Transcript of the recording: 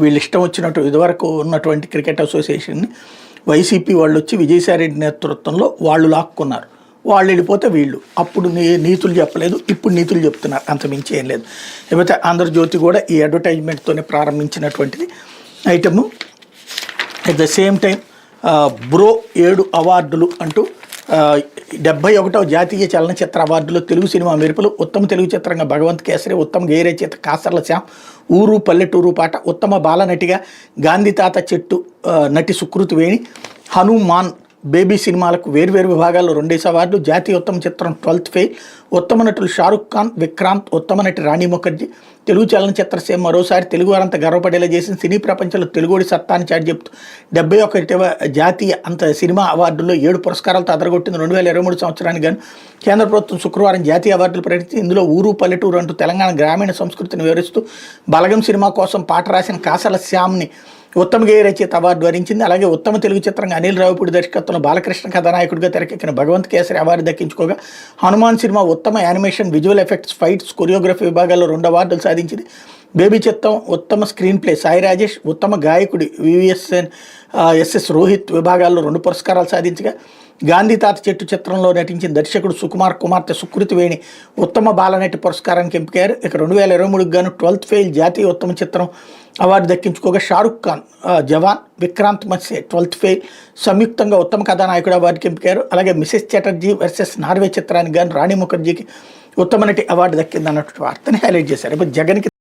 వీళ్ళు ఇష్టం వచ్చినట్టు ఇదివరకు ఉన్నటువంటి క్రికెట్ అసోసియేషన్ని వైసీపీ వాళ్ళు వచ్చి విజయసాయిరెడ్డి నేతృత్వంలో వాళ్ళు లాక్కున్నారు. వాళ్ళు వెళ్ళిపోతే వీళ్ళు అప్పుడు నీతులు చెప్పలేదు, ఇప్పుడు నీతులు చెప్తున్నారు, అంతమించి ఏం లేదు. లేకపోతే ఆంధ్రజ్యోతి కూడా ఈ అడ్వర్టైజ్మెంట్తోనే ప్రారంభించినటువంటిది item. At the same time bro 7 అవార్డులు అంటూ 71వ జాతీయ చలనచిత్ర అవార్డులో తెలుగు సినిమా మెరుపులు. ఉత్తమ తెలుగు చిత్రంగా భగవంత్ కేసరి, ఉత్తమ గేయ రచయిత కాసర్ల శ్యామ్, ఊరు పల్లెటూరు పాట, ఉత్తమ బాలనటిగా గాంధీ తాత చెట్టు నటి సుకృతి వేణి, హనుమాన్ బేబీ సినిమాలకు వేర్వేరు విభాగాల్లో 2 అవార్డులు, జాతీయ ఉత్తమ చిత్రం 12th ఫెయిల్, ఉత్తమ నటులు షారుఖ్ ఖాన్, విక్రాంత్, ఉత్తమ నటి రాణి ముఖర్జీ. తెలుగు చలనచిత్ర సీమ మరోసారి తెలుగు వారంతా గర్వపడేలా చేసిన సినీ ప్రపంచంలో తెలుగుడి సత్తాని చాటి చెప్తూ 71వ జాతీయ సినిమా అవార్డుల్లో 7 పురస్కారాలతో అదరగొట్టింది. 2023 సంవత్సరానికి గాను కేంద్ర ప్రభుత్వం శుక్రవారం జాతీయ అవార్డులు ప్రకటించి ఇందులో ఊరు పల్లెటూరు అంటూ తెలంగాణ గ్రామీణ సంస్కృతిని వివరిస్తూ బలగం సినిమా కోసం పాట రాసిన కాసల శ్యామ్ని ఉత్తమ గేయ రచయిత అవార్డు వరించింది. అలాగే ఉత్తమ తెలుగు చిత్రంగా అనిల్ రావిపూడి దర్శకత్వంలో బాలకృష్ణ కథానాయకుడిగా తెరకెక్కిన భగవంత్ కేసరి అవార్డు దక్కించుకోగా, హనుమాన్ సినిమా ఉత్తమ animation, visual effects, fights, choreography విభాగాల్లో 2 అవార్డులు సాధించింది. బేబీ చిత్రం ఉత్తమ స్క్రీన్ ప్లే సాయి రాజేష్, ఉత్తమ గాయకుడి ఎస్ఎస్ రోహిత్ విభాగాల్లో 2 పురస్కారాలు సాధించగా, గాంధీ తాత చెట్టు చిత్రంలో నటించిన దర్శకుడు సుకుమార్ కుమార్తె సుకృతి వేణి ఉత్తమ బాలనటి పురస్కారానికి ఎంపికయ్యారు. ఇక 2023కు గాను 12th ఫెయిల్ జాతీయ ఉత్తమ చిత్రం అవార్డు దక్కించుకోగా, షారుఖ్ ఖాన్ జవాన్, విక్రాంత్ మత్సే 12th ఫెయిల్ సంయుక్తంగా ఉత్తమ కథానాయకుడు అవార్డుకి ఎంపికయ్యారు. అలాగే మిసెస్ చటర్జీ వర్సెస్ నార్వే చిత్రానికి గాను రాణి ముఖర్జీకి ఉత్తమ నటి అవార్డు దక్కిందన్నటువంటి వార్తని హైలైట్ చేశారు. ఇప్పుడు జగన్కి